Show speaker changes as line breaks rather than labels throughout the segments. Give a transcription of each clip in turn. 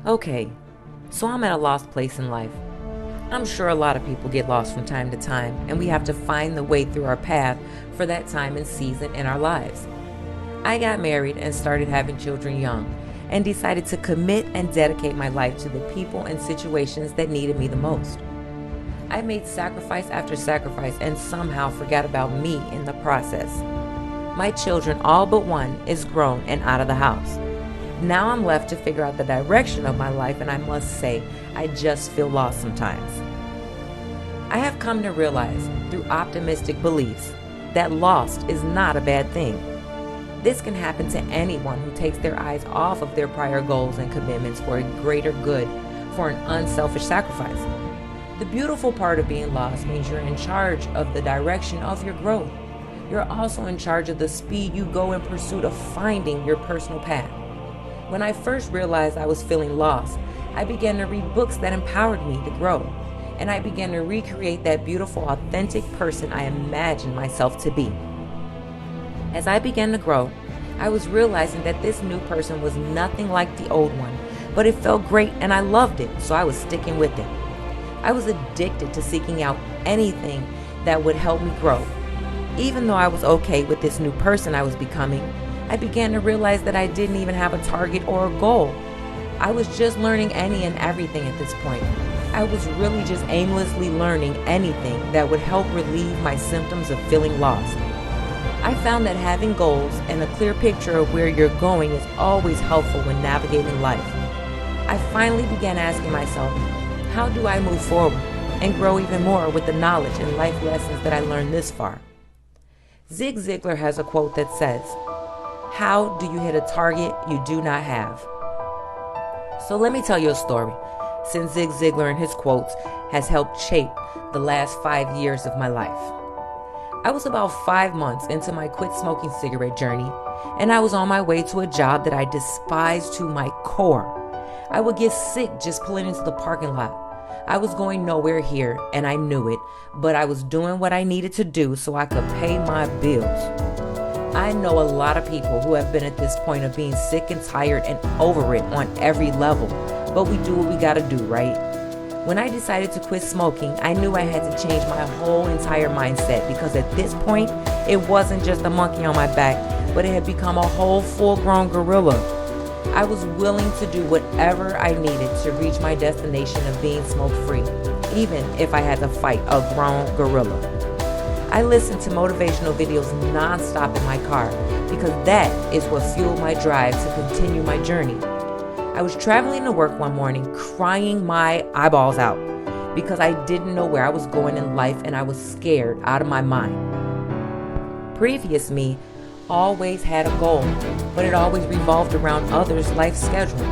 Okay, so I'm at a lost place in life. I'm sure a lot of people get lost from time to time, and we have to find the way through our path for that time and season in our lives. I got married and started having children young, and decided to commit and dedicate my life to the people and situations that needed me the most. I made sacrifice after sacrifice and somehow forgot about me in the process. My children, all but one, is grown and out of the house. Now I'm left to figure out the direction of my life, and I must say, I just feel lost sometimes. I have come to realize, through optimistic beliefs, that lost is not a bad thing. This can happen to anyone who takes their eyes off of their prior goals and commitments for a greater good, for an unselfish sacrifice. The beautiful part of being lost means you're in charge of the direction of your growth. You're also in charge of the speed you go in pursuit of finding your personal path. When I first realized I was feeling lost, I began to read books that empowered me to grow, and I began to recreate that beautiful, authentic person I imagined myself to be. As I began to grow, I was realizing that this new person was nothing like the old one, but it felt great and I loved it, so I was sticking with it. I was addicted to seeking out anything that would help me grow. Even though I was okay with this new person I was becoming, I began to realize that I didn't even have a target or a goal. I was just learning any and everything at this point. I was really just aimlessly learning anything that would help relieve my symptoms of feeling lost. I found that having goals and a clear picture of where you're going is always helpful when navigating life. I finally began asking myself, how do I move forward and grow even more with the knowledge and life lessons that I learned this far? Zig Zigglar has a quote that says, "How do you hit a target you do not have?" So let me tell you a story, since Zig Zigglar and his quotes has helped shape the last 5 years of my life. I was about 5 months into my quit smoking cigarette journey, and I was on my way to a job that I despised to my core. I would get sick just pulling into the parking lot. I was going nowhere here, and I knew it, but I was doing what I needed to do so I could pay my bills. I know a lot of people who have been at this point of being sick and tired and over it on every level, but we do what we gotta do, right? When I decided to quit smoking, I knew I had to change my whole entire mindset, because at this point, it wasn't just a monkey on my back, but it had become a whole full-grown gorilla. I was willing to do whatever I needed to reach my destination of being smoke-free, even if I had to fight a grown gorilla. I listened to motivational videos nonstop in my car, because that is what fueled my drive to continue my journey. I was traveling to work one morning crying my eyeballs out because I didn't know where I was going in life, and I was scared out of my mind. Previous me always had a goal, but it always revolved around others' life schedule.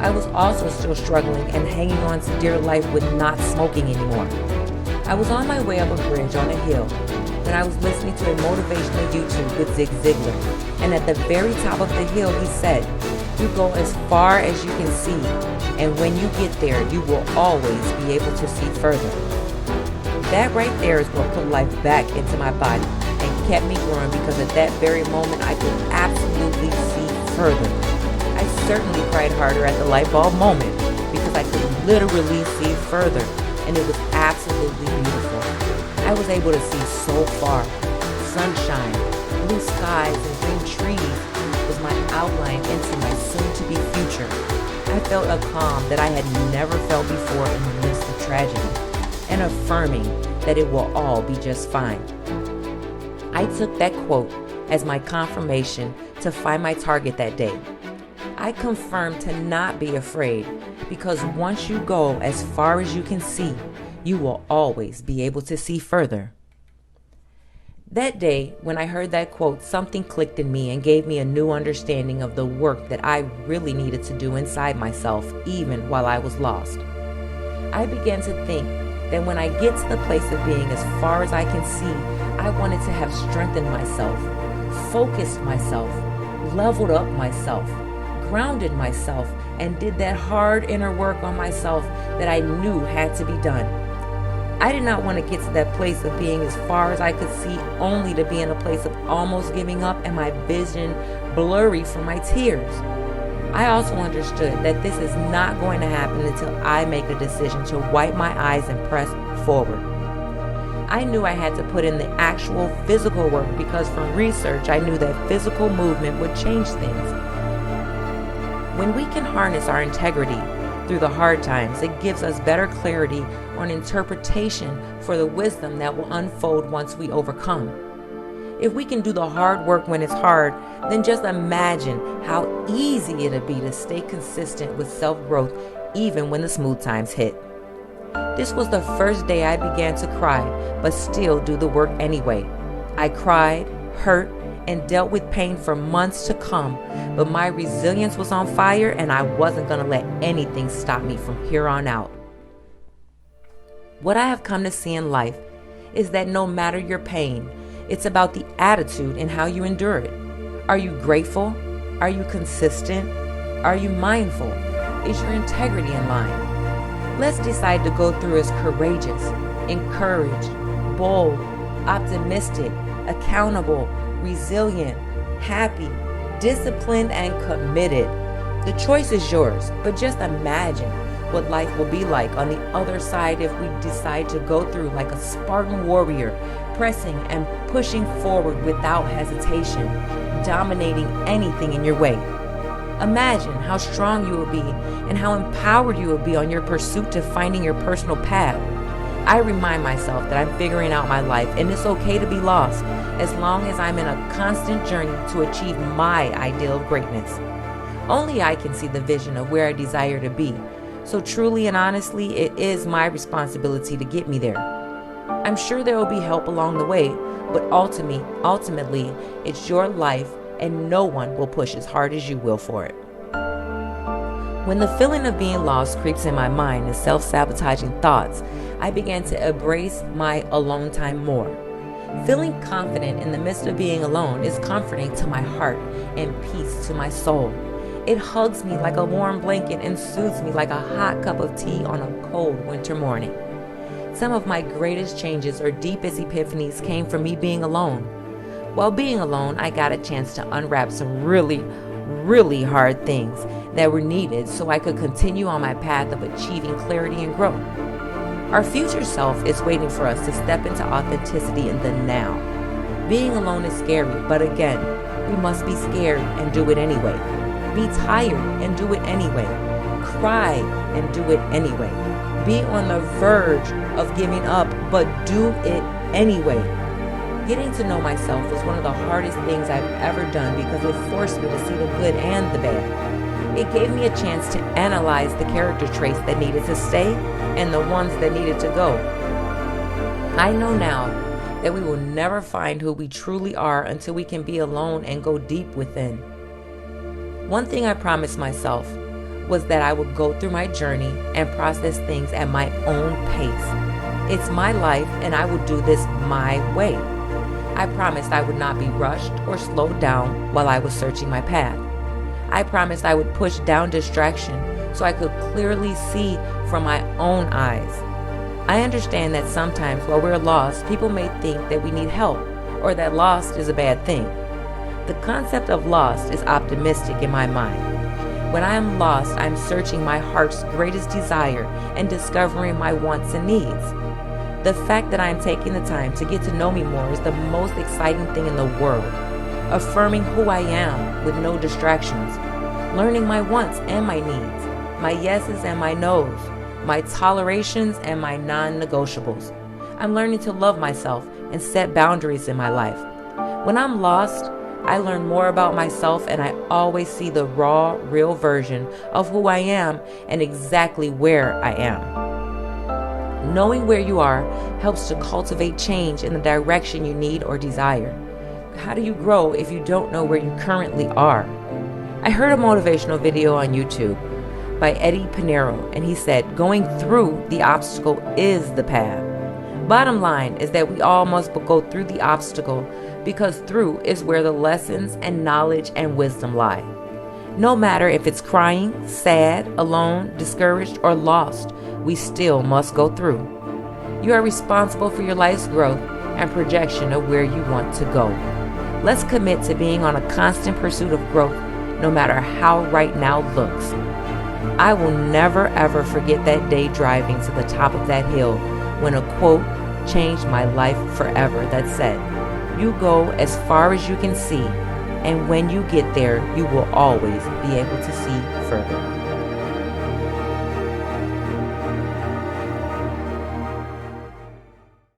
I was also still struggling and hanging on to dear life with not smoking anymore. I was on my way up a bridge on a hill when I was listening to a motivational YouTube with Zig Zigglar, and at the very top of the hill he said, "You go as far as you can see, and when you get there, you will always be able to see further." That right there is what put life back into my body and kept me growing, because at that very moment I could absolutely see further. I certainly cried harder at the light bulb moment, because I could literally see further, and it was absolutely beautiful. I was able to see so far. Sunshine, blue skies, and green trees was my outline into my soon-to-be future. I felt a calm that I had never felt before in the midst of tragedy, and affirming that it will all be just fine. I took that quote as my confirmation to find my target that day. I confirmed to not be afraid, because once you go as far as you can see, you will always be able to see further. That day, when I heard that quote, something clicked in me and gave me a new understanding of the work that I really needed to do inside myself, even while I was lost. I began to think that when I get to the place of being as far as I can see, I wanted to have strengthened myself, focused myself, leveled up myself, grounded myself, and did that hard inner work on myself that I knew had to be done. I did not want to get to that place of being as far as I could see, only to be in a place of almost giving up and my vision blurry from my tears. I also understood that this is not going to happen until I make a decision to wipe my eyes and press forward. I knew I had to put in the actual physical work because from research I knew that physical movement would change things. When we can harness our integrity through the hard times, it gives us better clarity or an interpretation for the wisdom that will unfold once we overcome. If we can do the hard work when it's hard, then just imagine how easy it'll be to stay consistent with self-growth even when the smooth times hit. This was the first day I began to cry, but still do the work anyway. I cried, hurt, and dealt with pain for months to come, but my resilience was on fire and I wasn't going to let anything stop me from here on out. What I have come to see in life is that no matter your pain, it's about the attitude and how you endure it. Are you grateful? Are you consistent? Are you mindful? Is your integrity in line? Let's decide to go through as courageous, encouraged, bold, optimistic, accountable, resilient, happy, disciplined, and committed. The choice is yours, but just imagine what life will be like on the other side if we decide to go through like a Spartan warrior, pressing and pushing forward without hesitation, dominating anything in your way. Imagine how strong you will be and how empowered you will be on your pursuit to finding your personal path. I remind myself that I'm figuring out my life and it's okay to be lost as long as I'm in a constant journey to achieve my ideal of greatness. Only I can see the vision of where I desire to be, so truly and honestly, it is my responsibility to get me there. I'm sure there will be help along the way, but ultimately, it's your life and no one will push as hard as you will for it. When the feeling of being lost creeps in my mind and self-sabotaging thoughts, I began to embrace my alone time more. Feeling confident in the midst of being alone is comforting to my heart and peace to my soul. It hugs me like a warm blanket and soothes me like a hot cup of tea on a cold winter morning. Some of my greatest changes or deepest epiphanies came from me being alone. While being alone, I got a chance to unwrap some really hard things that were needed so I could continue on my path of achieving clarity and growth. Our future self is waiting for us to step into authenticity in the now. Being alone is scary, but again, we must be scared and do it anyway. Be tired and do it anyway. Cry and do it anyway. Be on the verge of giving up, but do it anyway. Getting to know myself was one of the hardest things I've ever done because it forced me to see the good and the bad. It gave me a chance to analyze the character traits that needed to stay and the ones that needed to go. I know now that we will never find who we truly are until we can be alone and go deep within. One thing I promised myself was that I would go through my journey and process things at my own pace. It's my life and I would do this my way. I promised I would not be rushed or slowed down while I was searching my path. I promised I would push down distraction so I could clearly see from my own eyes. I understand that sometimes while we're lost, people may think that we need help or that lost is a bad thing. The concept of lost is optimistic in my mind. When I am lost, I'm searching my heart's greatest desire and discovering my wants and needs. The fact that I am taking the time to get to know me more is the most exciting thing in the world. Affirming who I am with no distractions. Learning my wants and my needs, my yeses and my nos, my tolerations and my non-negotiables. I'm learning to love myself and set boundaries in my life. When I'm lost, I learn more about myself and I always see the raw, real version of who I am and exactly where I am. Knowing where you are helps to cultivate change in the direction you need or desire. How do you grow if you don't know where you currently are? I heard a motivational video on YouTube by Eddie Pinero, and he said, going through the obstacle is the path. Bottom line is that we all must go through the obstacle because through is where the lessons and knowledge and wisdom lie. No matter if it's crying, sad, alone, discouraged, or lost, we still must go through. You are responsible for your life's growth and projection of where you want to go. Let's commit to being on a constant pursuit of growth, no matter how right now looks. I will never ever forget that day driving to the top of that hill when a quote changed my life forever that said, "You go as far as you can see, and when you get there, you will always be able to see further."